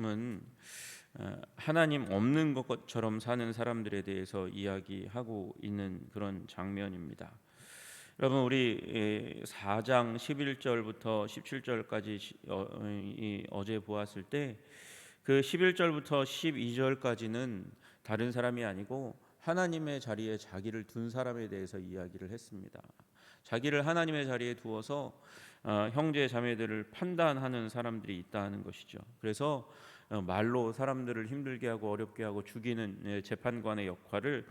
말씀은 하나님 없는 것처럼 사는 사람들에 대해서 이야기하고 있는 그런 장면입니다. 여러분, 우리 4장 11절부터 17절까지 어제 보았을 때 그 11절부터 12절까지는 다른 사람이 아니고 하나님의 자리에 자기를 둔 사람에 대해서 이야기를 했습니다. 자기를 하나님의 자리에 두어서 형제 자매들을 판단하는 사람들이 있다는 것이죠. 그래서 말로 사람들을 힘들게 하고 어렵게 하고 죽이는 재판관의 역할을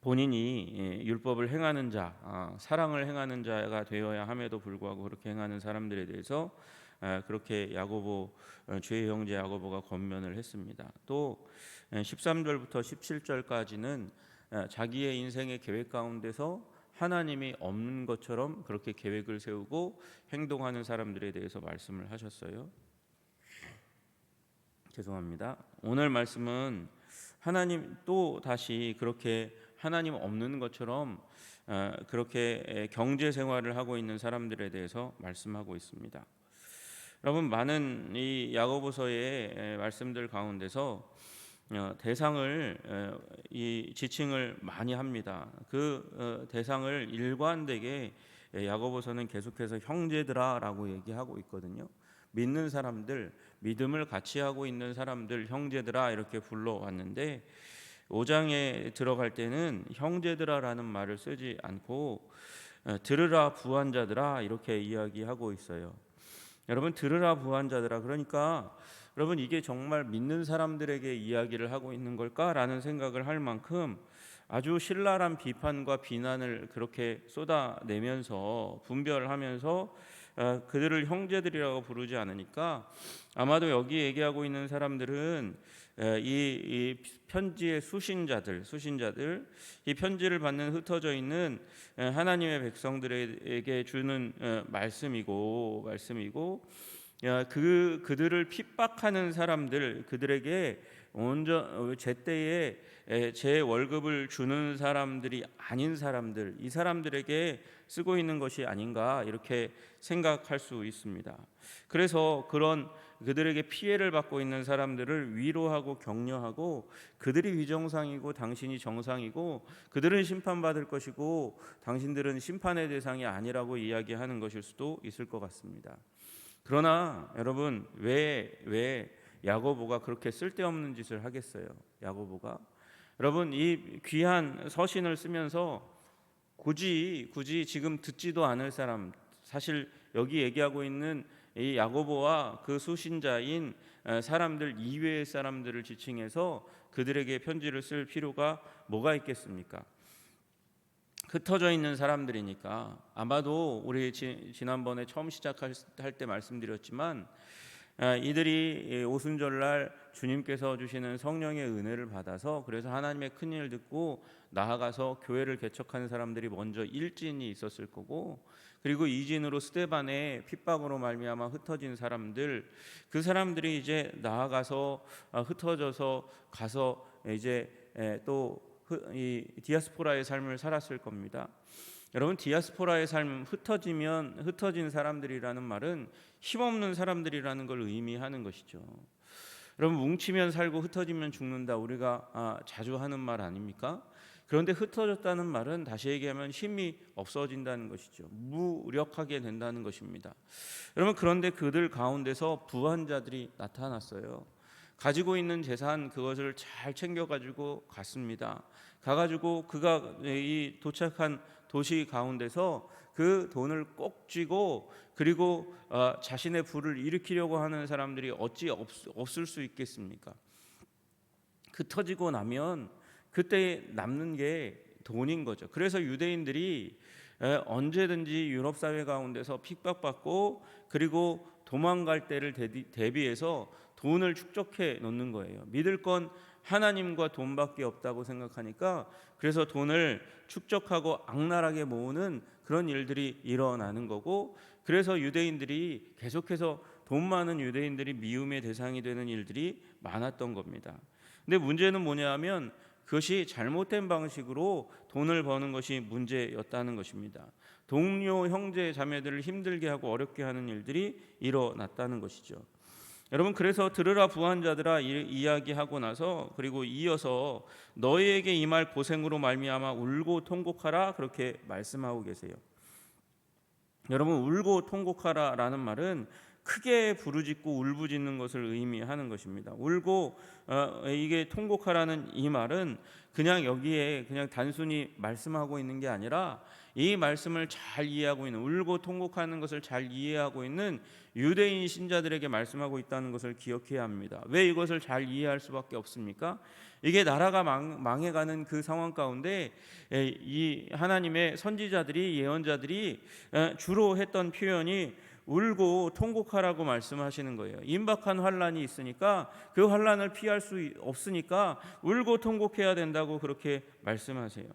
본인이 율법을 행하는 자, 사랑을 행하는 자가 되어야 함에도 불구하고 그렇게 행하는 사람들에 대해서 그렇게 야고보 주의 형제 야고보가 권면을 했습니다. 또 13절부터 17절까지는 자기의 인생의 계획 가운데서 하나님이 없는 것처럼 그렇게 계획을 세우고 행동하는 사람들에 대해서 말씀을 하셨어요. 죄송합니다. 오늘 말씀은 하나님 또 다시 그렇게 하나님 없는 것처럼 그렇게 경제 생활을 하고 있는 사람들에 대해서 말씀하고 있습니다. 여러분, 많은 이 야고보서의 말씀들 가운데서 대상을 이 지칭을 많이 합니다. 그 대상을 일관되게 야고보서는 계속해서 형제들아라고 얘기하고 있거든요. 믿는 사람들, 믿음을 같이 하고 있는 사람들 형제들아 이렇게 불러왔는데 5장에 들어갈 때는 형제들아라는 말을 쓰지 않고 들으라 부한자들아 이렇게 이야기하고 있어요. 여러분, 들으라 부한자들아, 그러니까 여러분, 이게 정말 믿는 사람들에게 이야기를 하고 있는 걸까라는 생각을 할 만큼 아주 신랄한 비판과 비난을 그렇게 쏟아내면서 분별하면서 그들을 형제들이라고 부르지 않으니까 아마도 여기 얘기하고 있는 사람들은 이 편지의 수신자들, 이 편지를 받는 흩어져 있는 하나님의 백성들에게 주는 말씀이고 그들을 핍박하는 사람들, 그들에게 제때에 제 월급을 주는 사람들이 아닌 사람들, 이 사람들에게 쓰고 있는 것이 아닌가 이렇게 생각할 수 있습니다. 그래서 그런 그들에게 피해를 받고 있는 사람들을 위로하고 격려하고 그들이 위정상이고 당신이 정상이고 그들은 심판받을 것이고 당신들은 심판의 대상이 아니라고 이야기하는 것일 수도 있을 것 같습니다. 그러나 여러분, 왜 야고보가 그렇게 쓸데없는 짓을 하겠어요? 야고보가 여러분, 이 귀한 서신을 쓰면서 굳이 지금 듣지도 않을 사람, 사실 여기 얘기하고 있는 이 야고보와 그 수신자인 사람들 이외의 사람들을 지칭해서 그들에게 편지를 쓸 필요가 뭐가 있겠습니까? 흩어져 있는 사람들이니까. 아마도 우리 지난번에 처음 시작할 때 말씀드렸지만 이들이 오순절날 주님께서 주시는 성령의 은혜를 받아서 그래서 하나님의 큰 일을 듣고 나아가서 교회를 개척하는 사람들이 먼저 일진이 있었을 거고, 그리고 이진으로 스데반의 핍박으로 말미암아 흩어진 사람들, 그 사람들이 이제 나아가서 흩어져서 가서 이제 또 이 디아스포라의 삶을 살았을 겁니다. 여러분, 디아스포라의 삶, 흩어진 사람들이라는 말은 힘없는 사람들이라는 걸 의미하는 것이죠. 여러분, 뭉치면 살고 흩어지면 죽는다, 우리가 자주 하는 말 아닙니까? 그런데 흩어졌다는 말은 다시 얘기하면 힘이 없어진다는 것이죠. 무력하게 된다는 것입니다. 여러분, 그런데 그들 가운데서 부한 자들이 나타났어요. 가지고 있는 재산 그것을 잘 챙겨가지고 갔습니다. 가가지고 그가 이 도착한 도시 가운데서 그 돈을 꼭 쥐고 그리고 자신의 부를 일으키려고 하는 사람들이 어찌 없을 수 있겠습니까? 흩어지고 나면 그때 남는 게 돈인 거죠. 그래서 유대인들이 언제든지 유럽 사회 가운데서 핍박받고 그리고 도망갈 때를 대비해서 돈을 축적해 놓는 거예요. 믿을 건 하나님과 돈밖에 없다고 생각하니까 그래서 돈을 축적하고 악랄하게 모으는 그런 일들이 일어나는 거고, 그래서 유대인들이 계속해서 돈 많은 유대인들이 미움의 대상이 되는 일들이 많았던 겁니다. 근데 문제는 뭐냐면 그것이 잘못된 방식으로 돈을 버는 것이 문제였다는 것입니다. 동료 형제 자매들을 힘들게 하고 어렵게 하는 일들이 일어났다는 것이죠. 여러분, 그래서 들으라 부한자들아 이야기하고 나서 그리고 이어서 너희에게 임할 고생으로 말미암아 울고 통곡하라 그렇게 말씀하고 계세요. 여러분, 울고 통곡하라라는 말은 크게 부르짖고 울부짖는 것을 의미하는 것입니다. 울고 이게 통곡하라는 이 말은 그냥 여기에 그냥 단순히 말씀하고 있는 게 아니라 이 말씀을 잘 이해하고 있는, 울고 통곡하는 것을 잘 이해하고 있는 유대인 신자들에게 말씀하고 있다는 것을 기억해야 합니다. 왜 이것을 잘 이해할 수밖에 없습니까? 이게 나라가 망해가는 그 상황 가운데 이 하나님의 선지자들이, 예언자들이 주로 했던 표현이 울고 통곡하라고 말씀하시는 거예요. 임박한 환란이 있으니까 그 환란을 피할 수 없으니까 울고 통곡해야 된다고 그렇게 말씀하세요.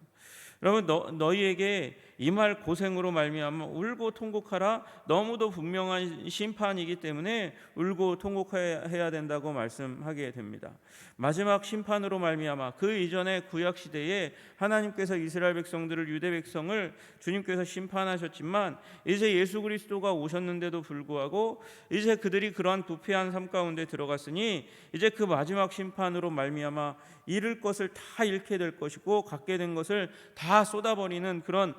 여러분, 너희에게 임할 고생으로 말미암아 울고 통곡하라. 너무도 분명한 심판이기 때문에 울고 통곡해야 된다고 말씀하게 됩니다. 마지막 심판으로 말미암아 그 이전에 구약 시대에 하나님께서 이스라엘 백성들을, 유대 백성을 주님께서 심판하셨지만 이제 예수 그리스도가 오셨는데도 불구하고 이제 그들이 그러한 부패한 삶 가운데 들어갔으니 이제 그 마지막 심판으로 말미암아 잃을 것을 다 잃게 될 것이고 갖게 된 것을 다 쏟아버리는 그런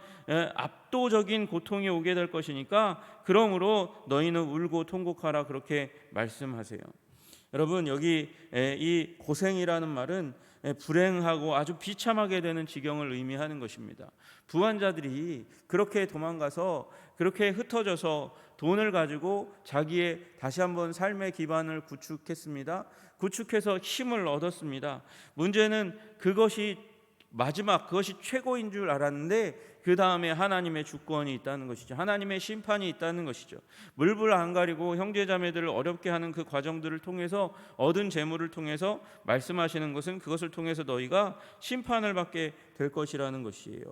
압도적인 고통이 오게 될 것이니까 그러므로 너희는 울고 통곡하라 그렇게 말씀하세요. 여러분, 여기 이 고생이라는 말은 불행하고 아주 비참하게 되는 지경을 의미하는 것입니다. 부한자들이 그렇게 도망가서 그렇게 흩어져서 돈을 가지고 자기의 다시 한번 삶의 기반을 구축했습니다. 구축해서 힘을 얻었습니다. 문제는 그것이 마지막, 그것이 최고인 줄 알았는데 그 다음에 하나님의 주권이 있다는 것이죠. 하나님의 심판이 있다는 것이죠. 물불 안 가리고 형제자매들을 어렵게 하는 그 과정들을 통해서 얻은 재물을 통해서 말씀하시는 것은 그것을 통해서 너희가 심판을 받게 될 것이라는 것이에요.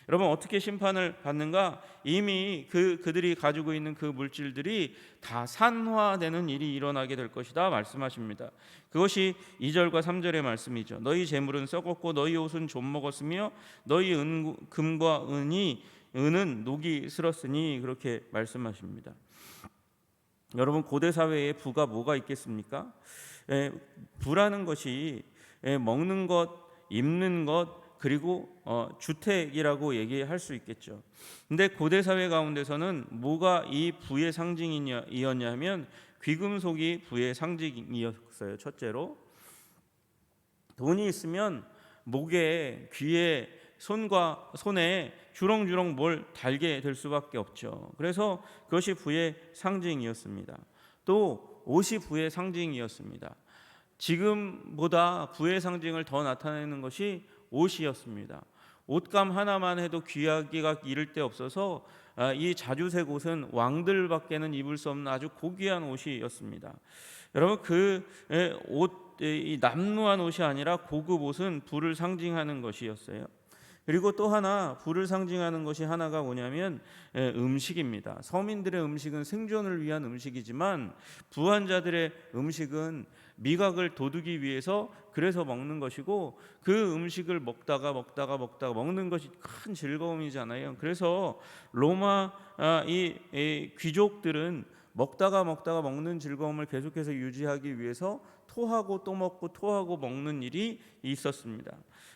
여러분, 어떻게 심판을 받는가? 이미 그들이 가지고 있는 그 물질들이 다 산화되는 일이 일어나게 될 것이다 말씀하십니다. 그것이 2절과 3절의 말씀이죠. 너희 재물은 썩었고 너희 옷은 좀 먹었으며 너희 금과 은은 녹이 슬었으니 그렇게 말씀하십니다. 여러분, 고대 사회에 부가 뭐가 있겠습니까? 부라는 것이 먹는 것, 입는 것, 그리고 주택이라고 얘기할 수 있겠죠. 근데 고대 사회 가운데서는 뭐가 이 부의 상징이었냐 하면 귀금속이 부의 상징이었어요. 첫째로, 돈이 있으면 목에, 귀에, 손에 주렁주렁 뭘 달게 될 수밖에 없죠. 그래서 그것이 부의 상징이었습니다. 또 옷이 부의 상징이었습니다. 지금보다 부의 상징을 더 나타내는 것이 옷이었습니다. 옷감 하나만 해도 귀하기가 이를 데 없어서 이 자주색 옷은 왕들밖에는 입을 수 없는 아주 고귀한 옷이었습니다. 여러분, 그 옷, 이 남루한 옷이 아니라 고급 옷은 부를 상징하는 것이었어요. 그리고 또 하나, 부를 상징하는 것이 하나가 뭐냐면 음식입니다. 서민들의 음식은 생존을 위한 음식이지만 부한자들의 음식은 미각을 돋우기 위해서 그래서 먹는 것이고 그 음식을 먹다가 먹는 것이 큰 즐거움이잖아요. 그래서 로마 이 귀족들은 먹다가 먹는 즐거움을 계속해서 유지하기 위해서 토하고 또 먹고 토하고 먹는 일이 있었습니다.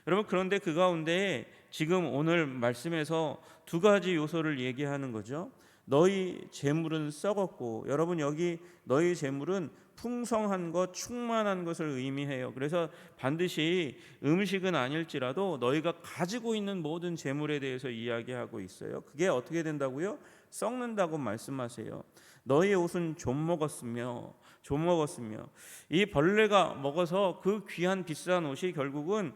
여러분, 그런데 그 가운데 지금 오늘 말씀에서 두 가지 요소를 얘기하는 거죠. 너희 재물은 썩었고, 여러분, 여기 너희 재물은 풍성한 것, 충만한 것을 의미해요. 그래서 반드시 음식은 아닐지라도 너희가 가지고 있는 모든 재물에 대해서 이야기하고 있어요. 그게 어떻게 된다고요? 썩는다고 말씀하세요. 너희 옷은 좀 먹었으며 이 벌레가 먹어서 그 귀한 비싼 옷이 결국은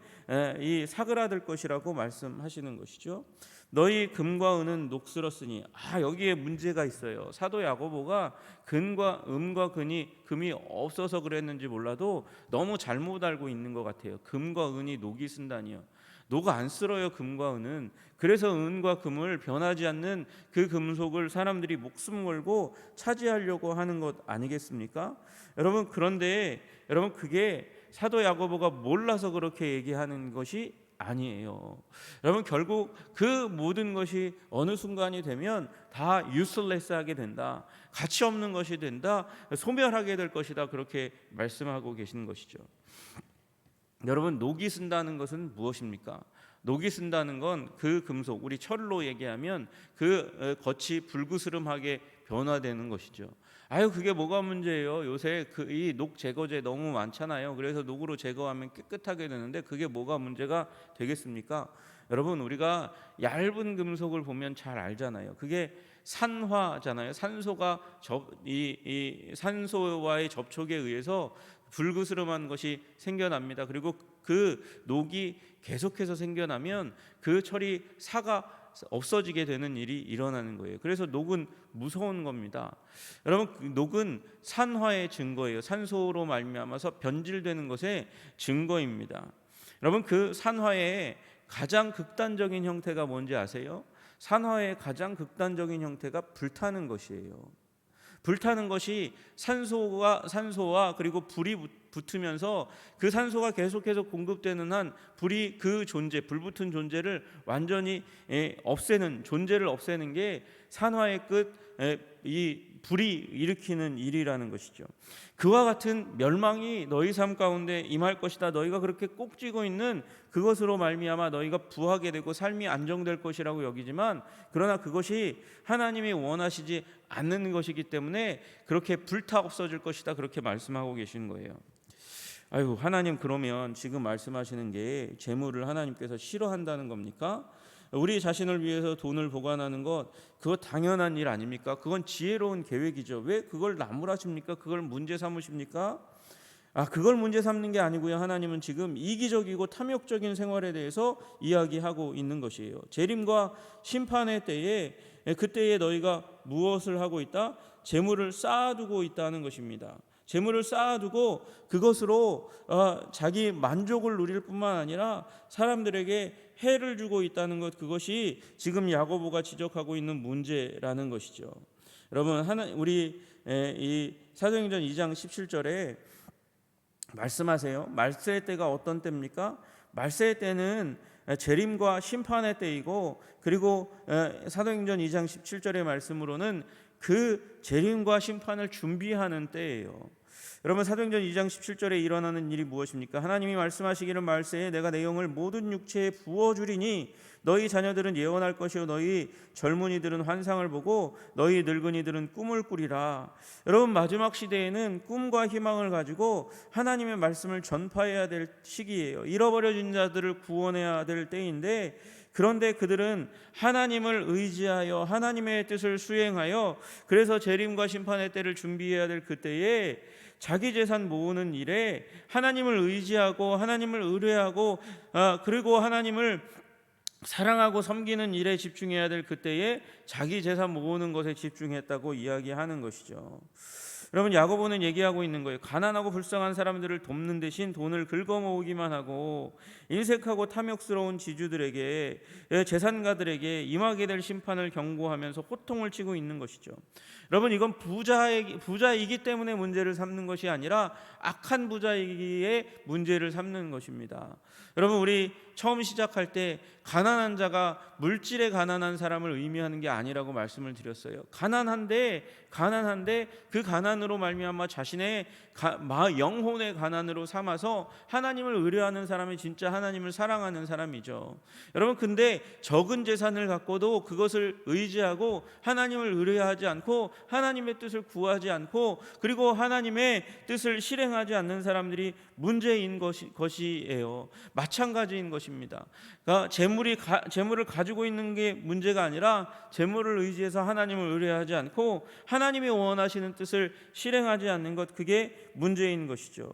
이 사그라들 것이라고 말씀하시는 것이죠. 너희 금과 은은 녹슬었으니, 여기에 문제가 있어요. 사도 야고보가 금과 금이 없어서 그랬는지 몰라도 너무 잘못 알고 있는 것 같아요. 금과 은이 녹이 쓴다니요. 녹아 안 쓸어요, 금과 은은. 그래서 은과 금을 변하지 않는 그 금속을 사람들이 목숨 걸고 차지하려고 하는 것 아니겠습니까? 여러분, 그런데 여러분, 그게 사도 야고보가 몰라서 그렇게 얘기하는 것이 아니에요. 여러분, 결국 그 모든 것이 어느 순간이 되면 다 useless하게 된다, 가치 없는 것이 된다, 소멸하게 될 것이다, 그렇게 말씀하고 계시는 것이죠. 여러분, 녹이 쓴다는 것은 무엇입니까? 녹이 쓴다는 건 그 금속, 우리 철로 얘기하면 그 겉이 불그스름하게 변화되는 것이죠. 아유, 그게 뭐가 문제예요? 요새 이 녹 제거제 너무 많잖아요. 그래서 녹으로 제거하면 깨끗하게 되는데 그게 뭐가 문제가 되겠습니까? 여러분, 우리가 얇은 금속을 보면 잘 알잖아요. 그게 산화잖아요. 이 산소와의 접촉에 의해서 불그스름한 것이 생겨납니다. 그리고 그 녹이 계속해서 생겨나면 그 철이 사가 없어지게 되는 일이 일어나는 거예요. 그래서 녹은 무서운 겁니다. 여러분, 녹은 산화의 증거예요. 산소로 말미암아서 변질되는 것의 증거입니다. 여러분, 그 산화의 가장 극단적인 형태가 뭔지 아세요? 산화의 가장 극단적인 형태가 불타는 것이에요. 불타는 것이 산소와 그리고 불이 붙으면서 그 산소가 계속해서 공급되는 한 불이 그 존재, 불붙은 존재를 완전히 없애는, 존재를 없애는 게 산화의 끝, 이 불이 일으키는 일이라는 것이죠. 그와 같은 멸망이 너희 삶 가운데 임할 것이다. 너희가 그렇게 꼭 쥐고 있는 그것으로 말미암아 너희가 부하게 되고 삶이 안정될 것이라고 여기지만, 그러나 그것이 하나님이 원하시지 않는 것이기 때문에 그렇게 불타 없어질 것이다, 그렇게 말씀하고 계시는 거예요. 아이고, 하나님, 그러면 지금 말씀하시는 게 재물을 하나님께서 싫어한다는 겁니까? 우리 자신을 위해서 돈을 보관하는 것, 그거 당연한 일 아닙니까? 그건 지혜로운 계획이죠. 왜 그걸 나무라십니까? 그걸 문제 삼으십니까? 그걸 문제 삼는 게 아니고요. 하나님은 지금 이기적이고 탐욕적인 생활에 대해서 이야기하고 있는 것이에요. 재림과 심판의 때에, 그때에 너희가 무엇을 하고 있다? 재물을 쌓아두고 있다는 것입니다. 재물을 쌓아두고 그것으로 자기 만족을 누릴 뿐만 아니라 사람들에게 해를 주고 있다는 것, 그것이 지금 야고보가 지적하고 있는 문제라는 것이죠. 여러분, 우리 이 사도행전 2장 17절에 말씀하세요. 말세의 때가 어떤 때입니까? 말세의 때는 재림과 심판의 때이고, 그리고 사도행전 2장 17절의 말씀으로는 그 재림과 심판을 준비하는 때예요. 여러분, 사도행전 2장 17절에 일어나는 일이 무엇입니까? 하나님이 말씀하시기를 말세에 내가 내 영을 모든 육체에 부어주리니 너희 자녀들은 예언할 것이요 너희 젊은이들은 환상을 보고 너희 늙은이들은 꿈을 꾸리라. 여러분, 마지막 시대에는 꿈과 희망을 가지고 하나님의 말씀을 전파해야 될 시기예요. 잃어버려진 자들을 구원해야 될 때인데, 그런데 그들은 하나님을 의지하여 하나님의 뜻을 수행하여 그래서 재림과 심판의 때를 준비해야 될 그때에 자기 재산 모으는 일에 하나님을 의지하고 하나님을 의뢰하고 그리고 하나님을 사랑하고 섬기는 일에 집중해야 될 그때에 자기 재산 모으는 것에 집중했다고 이야기하는 것이죠. 여러분, 야고보는 얘기하고 있는 거예요. 가난하고 불쌍한 사람들을 돕는 대신 돈을 긁어 모으기만 하고 인색하고 탐욕스러운 지주들에게, 재산가들에게 임하게 될 심판을 경고하면서 호통을 치고 있는 것이죠. 여러분, 이건 부자이기 때문에 문제를 삼는 것이 아니라 악한 부자이기에 문제를 삼는 것입니다. 여러분, 우리 처음 시작할 때 가난한 자가 물질에 가난한 사람을 의미하는 게 아니라고 말씀을 드렸어요. 가난한데 그 가난으로 말미암아 자신의 영혼의 가난으로 삼아서 하나님을 의뢰하는 사람이 진짜 하나님을 사랑하는 사람이죠. 여러분, 근데 적은 재산을 갖고도 그것을 의지하고 하나님을 의뢰하지 않고 하나님의 뜻을 구하지 않고 그리고 하나님의 뜻을 실행하지 않는 사람들이 문제인 것이에요. 마찬가지인 것입니다. 그러니까 재물을 가지고 있는 게 문제가 아니라 재물을 의지해서 하나님을 의뢰하지 않고 하나님이 원하시는 뜻을 실행하지 않는 것, 그게 문제인 것이죠.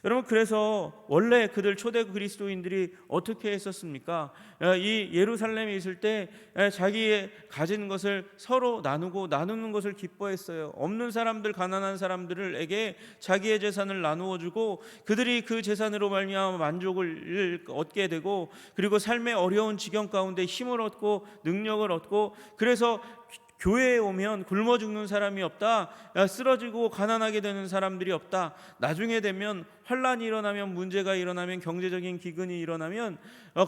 여러분, 그래서 원래 그들 초대 그리스도인들이 어떻게 했었습니까? 이 예루살렘에 있을 때 자기의 가진 것을 서로 나누는 것을 기뻐했어요. 없는 사람들, 가난한 사람들에게 자기의 재산을 나누어 주고 그들이 그 재산으로 말미암아 만족을 얻게 되고 그리고 삶의 어려운 지경 가운데 힘을 얻고 능력을 얻고, 그래서 교회에 오면 굶어 죽는 사람이 없다, 쓰러지고 가난하게 되는 사람들이 없다, 나중에 되면 환란이 일어나면, 문제가 일어나면, 경제적인 기근이 일어나면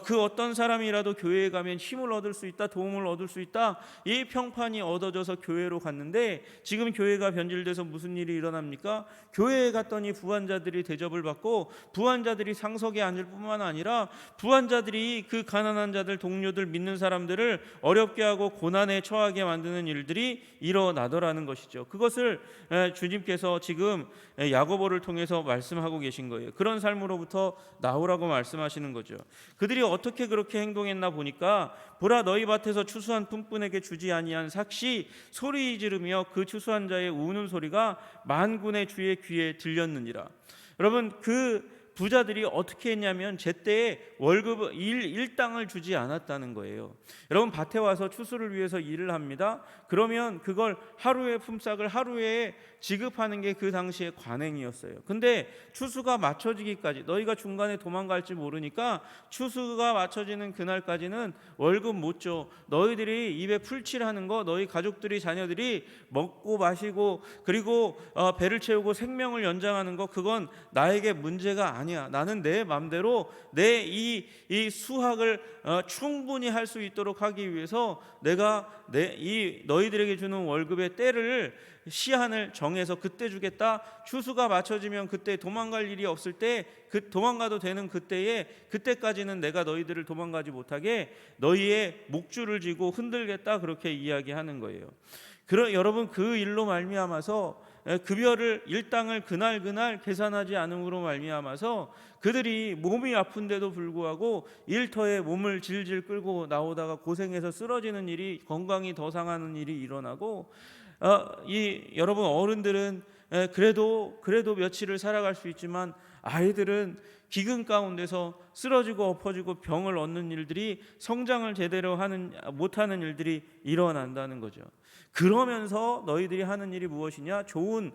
그 어떤 사람이라도 교회에 가면 힘을 얻을 수 있다, 도움을 얻을 수 있다, 이 평판이 얻어져서 교회로 갔는데, 지금 교회가 변질돼서 무슨 일이 일어납니까? 교회에 갔더니 부환자들이 대접을 받고 부환자들이 상석에 앉을 뿐만 아니라 부환자들이 그 가난한 자들, 동료들, 믿는 사람들을 어렵게 하고 고난에 처하게 만드는 일들이 일어나더라는 것이죠. 그것을 주님께서 지금 야고보를 통해서 말씀하고 계신 거예요. 그런 삶으로부터 나오라고 말씀하시는 거죠. 그들이 어떻게 그렇게 행동했나 보니까, 보라, 너희 밭에서 추수한 품꾼에게 주지 아니한 삭시 소리 지르며 그 추수한 자의 우는 소리가 만군의 주의 귀에 들렸느니라. 여러분, 그 부자들이 어떻게 했냐면 제때에 월급 일당을 주지 않았다는 거예요. 여러분, 밭에 와서 추수를 위해서 일을 합니다. 그러면 그걸 하루의 품삯을 하루에 지급하는 게 그 당시에 관행이었어요. 근데 추수가 맞춰지기까지, 너희가 중간에 도망갈지 모르니까 추수가 맞춰지는 그날까지는 월급 못 줘. 너희들이 입에 풀칠하는 거, 너희 가족들이, 자녀들이 먹고 마시고 그리고 배를 채우고 생명을 연장하는 거, 그건 나에게 문제가 아니야. 나는 내 맘대로 내 이 수확을 충분히 할 수 있도록 하기 위해서 내가 너희들에게 주는 월급의 때를, 시한을 정해서 그때 주겠다. 추수가 맞춰지면 그때 도망갈 일이 없을 때, 그 도망가도 되는 그때까지는 내가 너희들을 도망가지 못하게 너희의 목줄을 쥐고 흔들겠다, 그렇게 이야기하는 거예요. 여러분, 그 일로 말미암아서 급여를, 일당을 그날 계산하지 않음으로 말미암아서 그들이 몸이 아픈데도 불구하고 일터에 몸을 질질 끌고 나오다가 고생해서 쓰러지는 일이, 건강이 더 상하는 일이 일어나고, 여러분, 어른들은 그래도 며칠을 살아갈 수 있지만 아이들은 기근 가운데서 쓰러지고 엎어지고 병을 얻는 일들이, 성장을 제대로 못하는 일들이 일어난다는 거죠. 그러면서 너희들이 하는 일이 무엇이냐? 좋은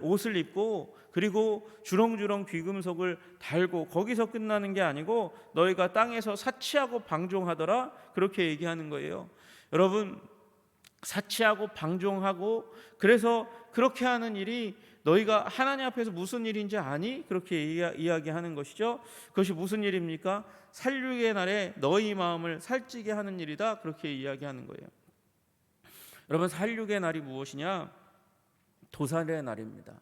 옷을 입고 그리고 주렁주렁 귀금속을 달고, 거기서 끝나는 게 아니고 너희가 땅에서 사치하고 방종하더라, 그렇게 얘기하는 거예요. 여러분, 사치하고 방종하고, 그래서 그렇게 하는 일이 너희가 하나님 앞에서 무슨 일인지 아니? 그렇게 이야기하는 것이죠. 그것이 무슨 일입니까? 살육의 날에 너희 마음을 살찌게 하는 일이다, 그렇게 이야기하는 거예요. 여러분, 살육의 날이 무엇이냐? 도살의 날입니다.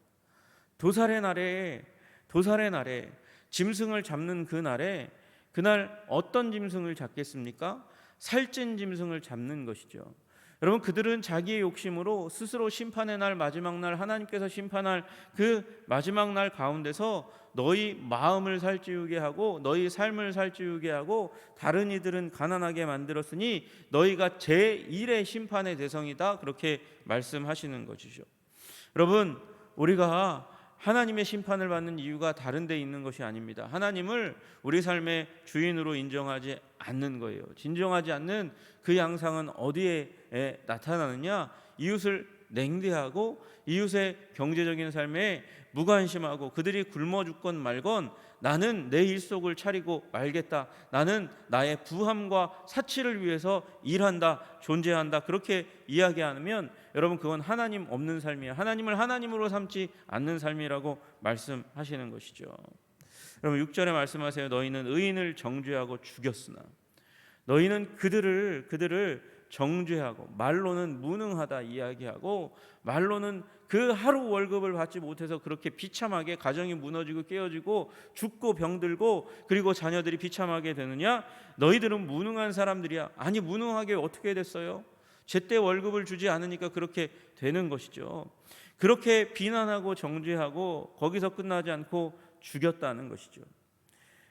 도살의 날에 짐승을 잡는 그날 어떤 짐승을 잡겠습니까? 살찐 짐승을 잡는 것이죠. 여러분, 그들은 자기의 욕심으로 스스로 심판의 날, 마지막 날, 하나님께서 심판할 그 마지막 날 가운데서 너희 마음을 살찌우게 하고 너희 삶을 살찌우게 하고 다른 이들은 가난하게 만들었으니 너희가 제1의 심판의 대상이다, 그렇게 말씀하시는 것이죠. 여러분, 우리가 하나님의 심판을 받는 이유가 다른 데 있는 것이 아닙니다. 하나님을 우리 삶의 주인으로 인정하지 않는 거예요. 진정하지 않는 그 양상은 어디에 나타나느냐? 이웃을 냉대하고 이웃의 경제적인 삶에 무관심하고, 그들이 굶어 죽건 말건 나는 내 일속을 차리고 말겠다, 나는 나의 부함과 사치를 위해서 일한다, 존재한다, 그렇게 이야기하면 여러분, 그건 하나님 없는 삶이야. 하나님을 하나님으로 삼지 않는 삶이라고 말씀하시는 것이죠. 여러분, 6절에 말씀하세요. 너희는 의인을 정죄하고 죽였으나, 너희는 그들을 정죄하고, 말로는 무능하다 이야기하고, 말로는 그 하루 월급을 받지 못해서 그렇게 비참하게 가정이 무너지고 깨어지고 죽고 병들고 그리고 자녀들이 비참하게 되느냐? 너희들은 무능한 사람들이야. 아니, 무능하게 어떻게 됐어요? 제때 월급을 주지 않으니까 그렇게 되는 것이죠. 그렇게 비난하고 정죄하고 거기서 끝나지 않고 죽였다는 것이죠.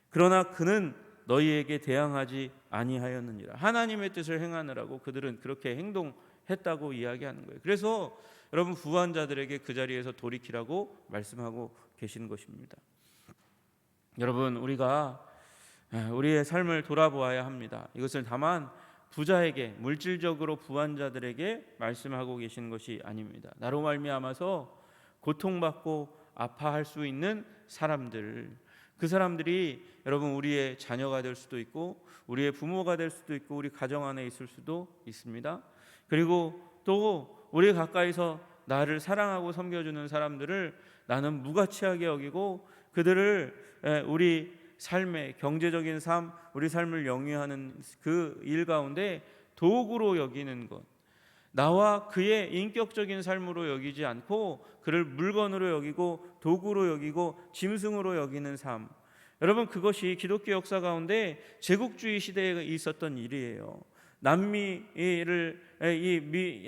그러나 그는 너희에게 대항하지 아니하였느니라. 하나님의 뜻을 행하느라고 그들은 그렇게 행동했다고 이야기하는 거예요. 그래서 여러분, 부한 자들에게 그 자리에서 돌이키라고 말씀하고 계시는 것입니다. 여러분, 우리가 우리의 삶을 돌아보아야 합니다. 이것을 다만 부자에게, 물질적으로 부한 자들에게 말씀하고 계시는 것이 아닙니다. 나로 말미암아서 고통받고 아파할 수 있는 사람들, 그 사람들이 여러분, 우리의 자녀가 될 수도 있고 우리의 부모가 될 수도 있고 우리 가정 안에 있을 수도 있습니다. 그리고 또 우리 가까이서 나를 사랑하고 섬겨주는 사람들을 나는 무가치하게 여기고 그들을 우리 삶의 경제적인 삶, 우리 삶을 영위하는 그 일 가운데 도구로 여기는 것, 나와 그의 인격적인 삶으로 여기지 않고 그를 물건으로 여기고 도구로 여기고 짐승으로 여기는 삶, 여러분 그것이 기독교 역사 가운데 제국주의 시대에 있었던 일이에요. 남미를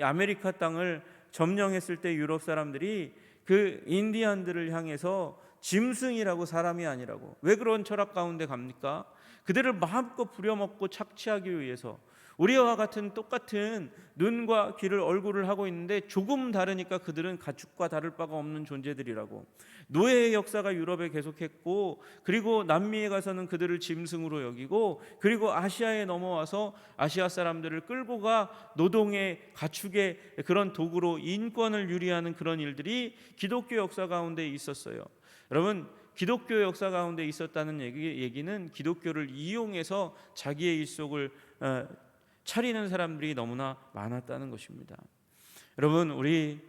아메리카 땅을 점령했을 때 유럽 사람들이 그 인디안들을 향해서 짐승이라고 사람이 아니라고, 왜 그런 철학 가운데 갑니까? 그들을 마음껏 부려먹고 착취하기 위해서. 우리와 같은 똑같은 눈과 귀를 얼굴을 하고 있는데 조금 다르니까 그들은 가축과 다를 바가 없는 존재들이라고. 노예의 역사가 유럽에 계속했고, 그리고 남미에 가서는 그들을 짐승으로 여기고, 그리고 아시아에 넘어와서 아시아 사람들을 끌고 가 노동의 가축의 그런 도구로 인권을 유리하는 그런 일들이 기독교 역사 가운데 있었어요. 여러분, 기독교 역사 가운데 있었다는 얘기는 기독교를 이용해서 자기의 일속을 차리는 사람들이 너무나 많았다는 것입니다. 여러분, 우리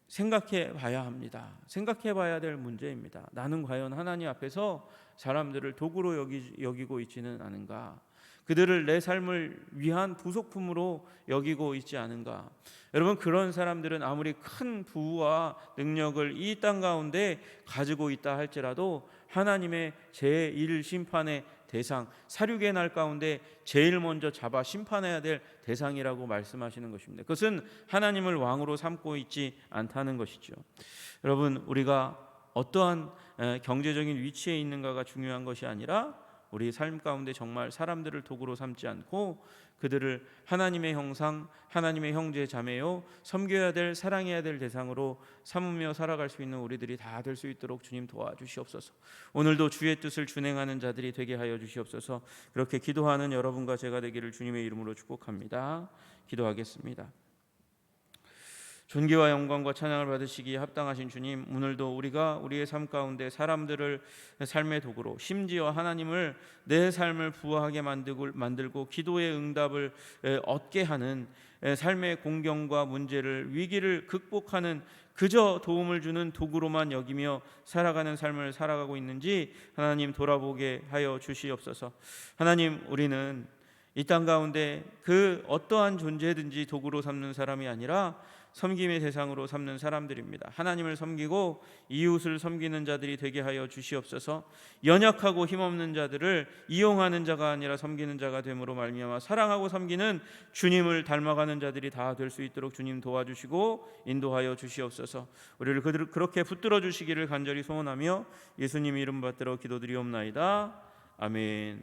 생각해 봐야 합니다. 생각해 봐야 될 문제입니다. 나는 과연 하나님 앞에서 사람들을 도구로 여기고 있지는 않은가? 그들을 내 삶을 위한 부속품으로 여기고 있지 않은가? 여러분, 그런 사람들은 아무리 큰 부와 능력을 이 땅 가운데 가지고 있다 할지라도 하나님의 제1 심판의 대상, 사륙의 날 가운데 제일 먼저 잡아 심판해야 될 대상이라고 말씀하시는 것입니다. 그것은 하나님을 왕으로 삼고 있지 않다는 것이죠. 여러분, 우리가 어떠한 경제적인 위치에 있는가가 중요한 것이 아니라 우리 삶 가운데 정말 사람들을 도구로 삼지 않고 그들을 하나님의 형상, 하나님의 형제 자매요, 섬겨야 될, 사랑해야 될 대상으로 삼으며 살아갈 수 있는 우리들이 다 될 수 있도록 주님 도와주시옵소서. 오늘도 주의 뜻을 준행하는 자들이 되게 하여 주시옵소서. 그렇게 기도하는 여러분과 제가 되기를 주님의 이름으로 축복합니다. 기도하겠습니다. 존귀와 영광과 찬양을 받으시기에 합당하신 주님, 오늘도 우리가 우리의 삶 가운데 사람들을 삶의 도구로, 심지어 하나님을 내 삶을 부하게 만들고 기도의 응답을 얻게 하는 삶의 공경과 문제를, 위기를 극복하는 그저 도움을 주는 도구로만 여기며 살아가는 삶을 살아가고 있는지 하나님 돌아보게 하여 주시옵소서. 하나님, 우리는 이 땅 가운데 그 어떠한 존재든지 도구로 삼는 사람이 아니라 섬김의 대상으로 삼는 사람들입니다. 하나님을 섬기고 이웃을 섬기는 자들이 되게 하여 주시옵소서. 연약하고 힘없는 자들을 이용하는 자가 아니라 섬기는 자가 됨으로 말미암아 사랑하고 섬기는 주님을 닮아가는 자들이 다 될 수 있도록 주님 도와주시고 인도하여 주시옵소서. 우리를 그렇게 붙들어 주시기를 간절히 소원하며 예수님 이름 받들어 기도드리옵나이다. 아멘.